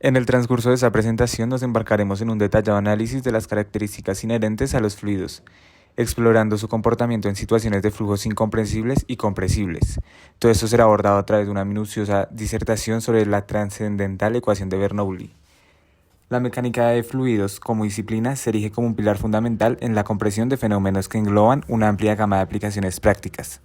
En el transcurso de esta presentación nos embarcaremos en un detallado análisis de las características inherentes a los fluidos, explorando su comportamiento en situaciones de flujos incomprensibles y compresibles. Todo esto será abordado a través de una minuciosa disertación sobre la trascendental ecuación de Bernoulli. La mecánica de fluidos como disciplina se erige como un pilar fundamental en la comprensión de fenómenos que engloban una amplia gama de aplicaciones prácticas,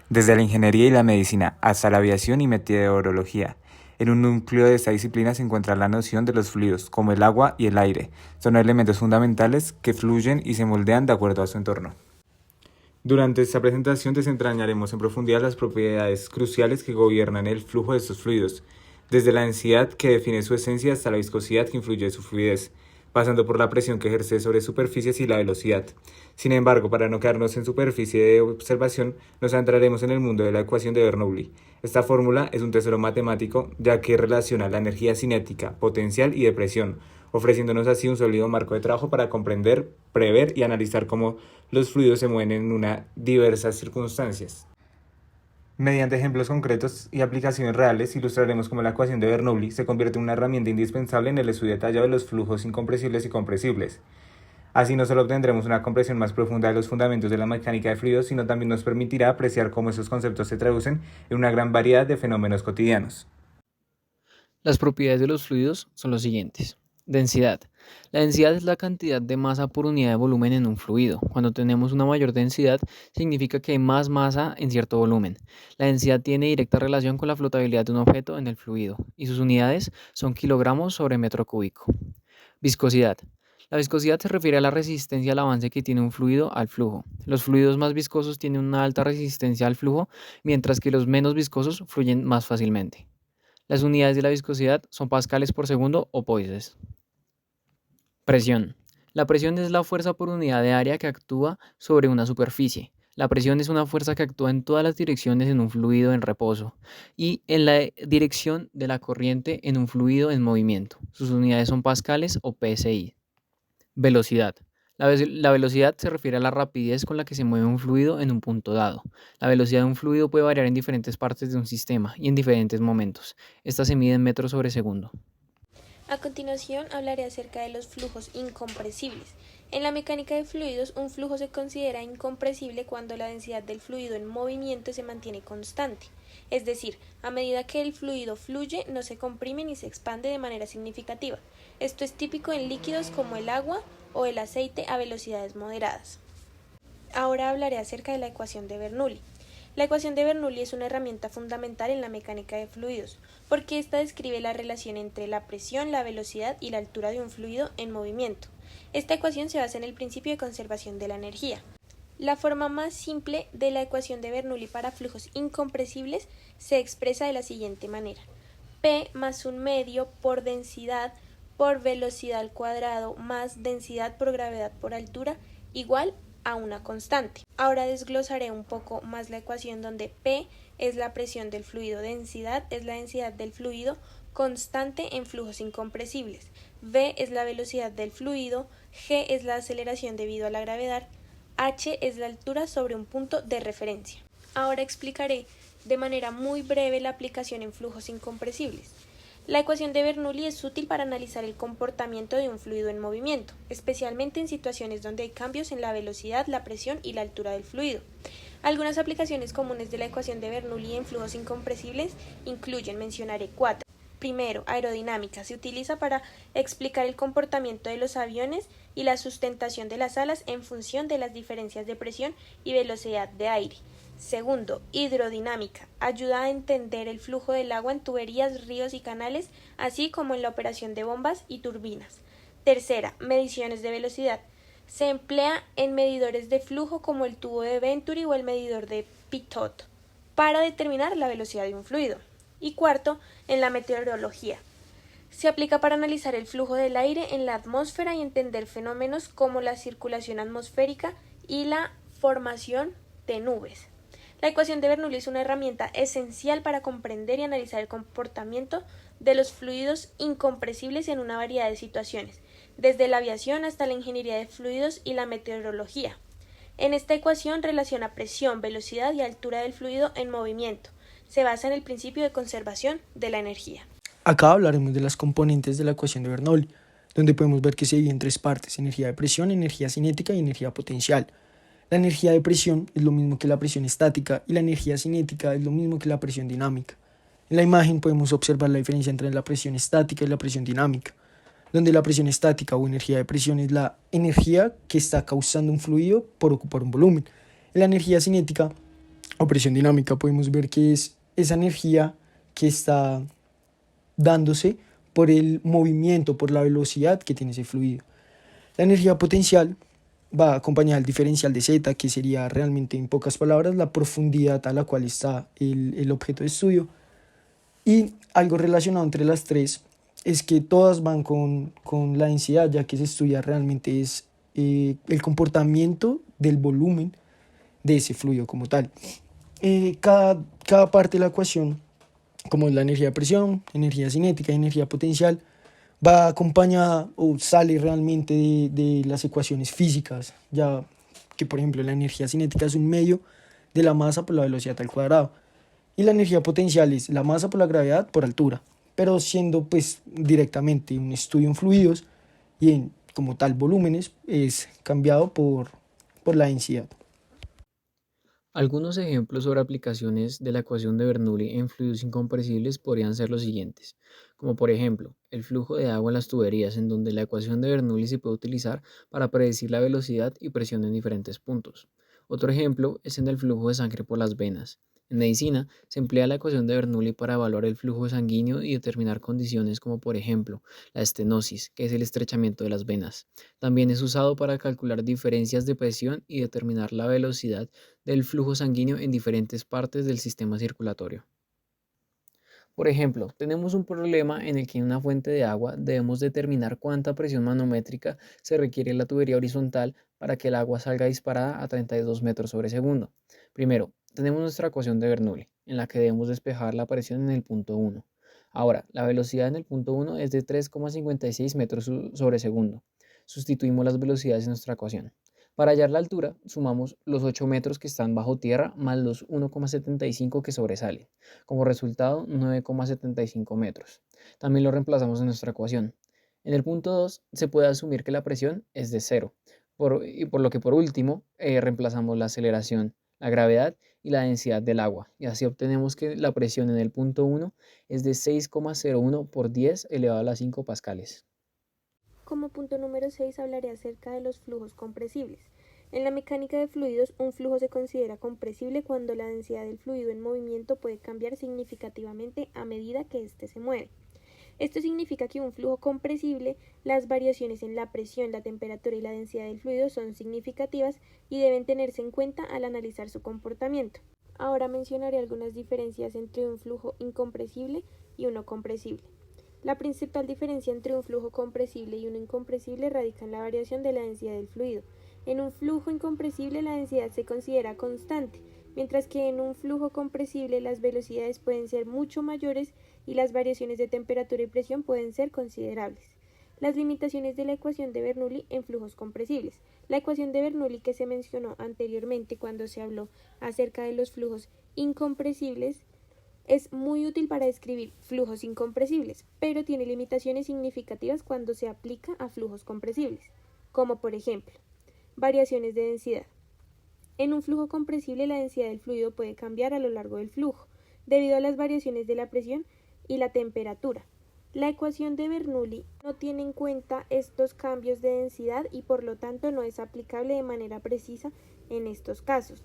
desde la ingeniería y la medicina hasta la aviación y meteorología. En un núcleo de esta disciplina se encuentra la noción de los fluidos, como el agua y el aire. Son elementos fundamentales que fluyen y se moldean de acuerdo a su entorno. Durante esta presentación desentrañaremos en profundidad las propiedades cruciales que gobiernan el flujo de estos fluidos, desde la densidad que define su esencia hasta la viscosidad que influye en su fluidez, pasando por la presión que ejerce sobre superficies y la velocidad. Sin embargo, para no quedarnos en superficie de observación, nos adentraremos en el mundo de la ecuación de Bernoulli. Esta fórmula es un tesoro matemático, ya que relaciona la energía cinética, potencial y de presión, ofreciéndonos así un sólido marco de trabajo para comprender, prever y analizar cómo los fluidos se mueven en una diversas circunstancias. Mediante ejemplos concretos y aplicaciones reales, ilustraremos cómo la ecuación de Bernoulli se convierte en una herramienta indispensable en el estudio detallado de los flujos incompresibles y compresibles. Así no solo obtendremos una comprensión más profunda de los fundamentos de la mecánica de fluidos, sino también nos permitirá apreciar cómo esos conceptos se traducen en una gran variedad de fenómenos cotidianos. Las propiedades de los fluidos son los siguientes. Densidad. La densidad es la cantidad de masa por unidad de volumen en un fluido. Cuando tenemos una mayor densidad, significa que hay más masa en cierto volumen. La densidad tiene directa relación con la flotabilidad de un objeto en el fluido, y sus unidades son kilogramos sobre metro cúbico. Viscosidad. La viscosidad se refiere a la resistencia al avance que tiene un fluido al flujo. Los fluidos más viscosos tienen una alta resistencia al flujo, mientras que los menos viscosos fluyen más fácilmente. Las unidades de la viscosidad son pascales por segundo o poises. Presión. La presión es la fuerza por unidad de área que actúa sobre una superficie. La presión es una fuerza que actúa en todas las direcciones en un fluido en reposo y en la dirección de la corriente en un fluido en movimiento. Sus unidades son pascales o psi. Velocidad. La velocidad se refiere a la rapidez con la que se mueve un fluido en un punto dado. La velocidad de un fluido puede variar en diferentes partes de un sistema y en diferentes momentos. Esta se mide en metros sobre segundo. A continuación hablaré acerca de los flujos incompresibles. En la mecánica de fluidos, un flujo se considera incompresible cuando la densidad del fluido en movimiento se mantiene constante. Es decir, a medida que el fluido fluye, no se comprime ni se expande de manera significativa. Esto es típico en líquidos como el agua o el aceite a velocidades moderadas. Ahora hablaré acerca de la ecuación de Bernoulli. La ecuación de Bernoulli es una herramienta fundamental en la mecánica de fluidos, porque ésta describe la relación entre la presión, la velocidad y la altura de un fluido en movimiento. Esta ecuación se basa en el principio de conservación de la energía. La forma más simple de la ecuación de Bernoulli para flujos incompresibles se expresa de la siguiente manera: P más un medio por densidad por velocidad al cuadrado más densidad por gravedad por altura igual a una constante. Ahora desglosaré un poco más la ecuación, donde P es la presión del fluido, densidad es la densidad del fluido constante en flujos incompresibles, V es la velocidad del fluido, G es la aceleración debido a la gravedad, H es la altura sobre un punto de referencia. Ahora explicaré de manera muy breve la aplicación en flujos incompresibles. La ecuación de Bernoulli es útil para analizar el comportamiento de un fluido en movimiento, especialmente en situaciones donde hay cambios en la velocidad, la presión y la altura del fluido. Algunas aplicaciones comunes de la ecuación de Bernoulli en flujos incompresibles mencionaré 4. Primero, aerodinámica. Se utiliza para explicar el comportamiento de los aviones y la sustentación de las alas en función de las diferencias de presión y velocidad de aire. Segundo, hidrodinámica. Ayuda a entender el flujo del agua en tuberías, ríos y canales, así como en la operación de bombas y turbinas. Tercera, mediciones de velocidad. Se emplea en medidores de flujo como el tubo de Venturi o el medidor de Pitot para determinar la velocidad de un fluido. Y cuarto, en la meteorología. Se aplica para analizar el flujo del aire en la atmósfera y entender fenómenos como la circulación atmosférica y la formación de nubes. La ecuación de Bernoulli es una herramienta esencial para comprender y analizar el comportamiento de los fluidos incompresibles en una variedad de situaciones, desde la aviación hasta la ingeniería de fluidos y la meteorología. En esta ecuación relaciona presión, velocidad y altura del fluido en movimiento. Se basa en el principio de conservación de la energía. Acá hablaremos de las componentes de la ecuación de Bernoulli, donde podemos ver que se divide en tres partes: energía de presión, energía cinética y energía potencial. La energía de presión es lo mismo que la presión estática y la energía cinética es lo mismo que la presión dinámica. En la imagen podemos observar la diferencia entre la presión estática y la presión dinámica, donde la presión estática o energía de presión es la energía que está causando un fluido por ocupar un volumen. En la energía cinética o presión dinámica podemos ver que es esa energía que está dándose por el movimiento, por la velocidad que tiene ese fluido. La energía potencial va acompañada del diferencial de Z, que sería realmente, en pocas palabras, la profundidad a la cual está el objeto de estudio. Y algo relacionado entre las tres es que todas van con la densidad, ya que se estudia realmente es el comportamiento del volumen de ese fluido como tal. Cada parte de la ecuación, como es la energía de presión, energía cinética y energía potencial, va acompañada o sale realmente de las ecuaciones físicas, ya que por ejemplo la energía cinética es un medio de la masa por la velocidad al cuadrado y la energía potencial es la masa por la gravedad por altura, pero siendo pues directamente un estudio en fluidos y en como tal volúmenes es cambiado por la densidad. Algunos ejemplos sobre aplicaciones de la ecuación de Bernoulli en fluidos incompresibles podrían ser los siguientes, como por ejemplo, el flujo de agua en las tuberías, en donde la ecuación de Bernoulli se puede utilizar para predecir la velocidad y presión en diferentes puntos. Otro ejemplo es en el flujo de sangre por las venas. En medicina, se emplea la ecuación de Bernoulli para evaluar el flujo sanguíneo y determinar condiciones como por ejemplo la estenosis, que es el estrechamiento de las venas. También es usado para calcular diferencias de presión y determinar la velocidad del flujo sanguíneo en diferentes partes del sistema circulatorio. Por ejemplo, tenemos un problema en el que en una fuente de agua debemos determinar cuánta presión manométrica se requiere en la tubería horizontal para que el agua salga disparada a 32 metros sobre segundo. Primero, tenemos nuestra ecuación de Bernoulli, en la que debemos despejar la presión en el punto 1. Ahora, la velocidad en el punto 1 es de 3,56 metros sobre segundo. Sustituimos las velocidades en nuestra ecuación. Para hallar la altura, sumamos los 8 metros que están bajo tierra más los 1,75 que sobresalen. Como resultado, 9,75 metros. También lo reemplazamos en nuestra ecuación. En el punto 2 se puede asumir que la presión es de 0, por lo que por último reemplazamos la aceleración, la gravedad y la densidad del agua. Y así obtenemos que la presión en el punto 1 es de 6,01 por 10 elevado a las 5 pascales. Como punto número 6 hablaré acerca de los flujos compresibles. En la mecánica de fluidos, un flujo se considera compresible cuando la densidad del fluido en movimiento puede cambiar significativamente a medida que éste se mueve. Esto significa que un flujo compresible, las variaciones en la presión, la temperatura y la densidad del fluido son significativas y deben tenerse en cuenta al analizar su comportamiento. Ahora mencionaré algunas diferencias entre un flujo incompresible y uno compresible. La principal diferencia entre un flujo compresible y uno incompresible radica en la variación de la densidad del fluido. En un flujo incompresible la densidad se considera constante, mientras que en un flujo compresible las velocidades pueden ser mucho mayores y las variaciones de temperatura y presión pueden ser considerables. Las limitaciones de la ecuación de Bernoulli en flujos compresibles. La ecuación de Bernoulli que se mencionó anteriormente cuando se habló acerca de los flujos incompresibles es muy útil para describir flujos incompresibles, pero tiene limitaciones significativas cuando se aplica a flujos compresibles, como por ejemplo, variaciones de densidad. En un flujo compresible la densidad del fluido puede cambiar a lo largo del flujo, debido a las variaciones de la presión y la temperatura. La ecuación de Bernoulli no tiene en cuenta estos cambios de densidad y por lo tanto no es aplicable de manera precisa en estos casos.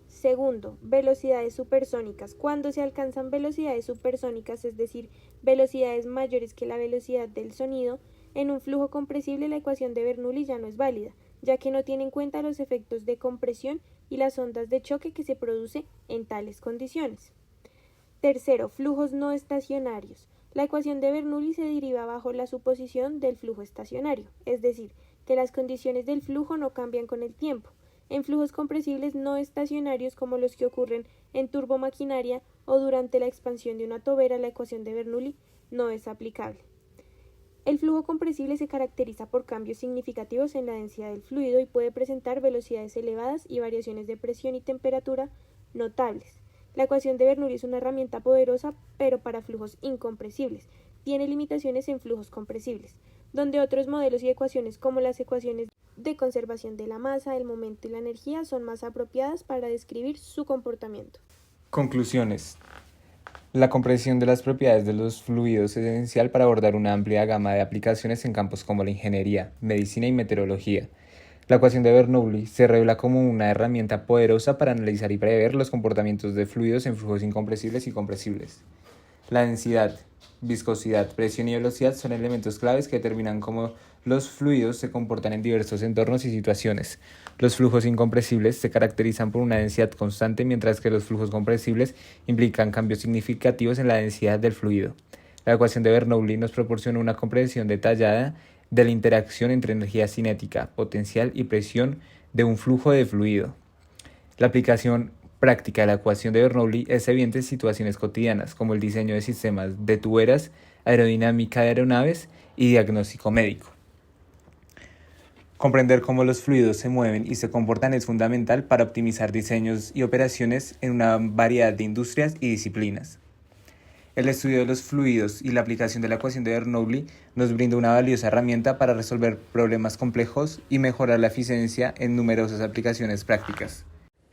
Segundo, velocidades supersónicas. Cuando se alcanzan velocidades supersónicas, es decir, velocidades mayores que la velocidad del sonido, en un flujo compresible la ecuación de Bernoulli ya no es válida, ya que no tiene en cuenta los efectos de compresión y las ondas de choque que se producen en tales condiciones. Tercero, flujos no estacionarios. La ecuación de Bernoulli se deriva bajo la suposición del flujo estacionario, es decir, que las condiciones del flujo no cambian con el tiempo. En flujos compresibles no estacionarios como los que ocurren en turbomaquinaria o durante la expansión de una tobera, la ecuación de Bernoulli no es aplicable. El flujo compresible se caracteriza por cambios significativos en la densidad del fluido y puede presentar velocidades elevadas y variaciones de presión y temperatura notables. La ecuación de Bernoulli es una herramienta poderosa, pero para flujos incompresibles. tiene limitaciones en flujos compresibles, donde otros modelos y ecuaciones como las ecuaciones de conservación de la masa, el momento y la energía son más apropiadas para describir su comportamiento. Conclusiones. La comprensión de las propiedades de los fluidos es esencial para abordar una amplia gama de aplicaciones en campos como la ingeniería, medicina y meteorología. La ecuación de Bernoulli se revela como una herramienta poderosa para analizar y prever los comportamientos de fluidos en flujos incompresibles y compresibles. La densidad, viscosidad, presión y velocidad son elementos claves que determinan cómo los fluidos se comportan en diversos entornos y situaciones. Los flujos incompresibles se caracterizan por una densidad constante, mientras que los flujos compresibles implican cambios significativos en la densidad del fluido. La ecuación de Bernoulli nos proporciona una comprensión detallada de la interacción entre energía cinética, potencial y presión de un flujo de fluido. La aplicación práctica de la ecuación de Bernoulli es evidente en situaciones cotidianas, como el diseño de sistemas de tuberas, aerodinámica de aeronaves y diagnóstico médico. Comprender cómo los fluidos se mueven y se comportan es fundamental para optimizar diseños y operaciones en una variedad de industrias y disciplinas. El estudio de los fluidos y la aplicación de la ecuación de Bernoulli nos brinda una valiosa herramienta para resolver problemas complejos y mejorar la eficiencia en numerosas aplicaciones prácticas.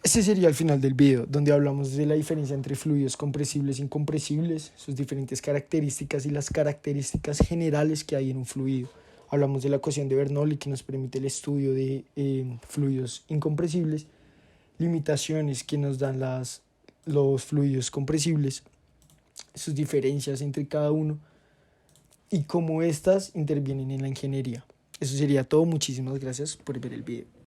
Este sería el final del video, donde hablamos de la diferencia entre fluidos compresibles e incompresibles, sus diferentes características y las características generales que hay en un fluido. Hablamos de la ecuación de Bernoulli, que nos permite el estudio de fluidos incompresibles, limitaciones que nos dan los fluidos compresibles, sus diferencias entre cada uno y cómo éstas intervienen en la ingeniería. Eso sería todo. Muchísimas gracias por ver el video.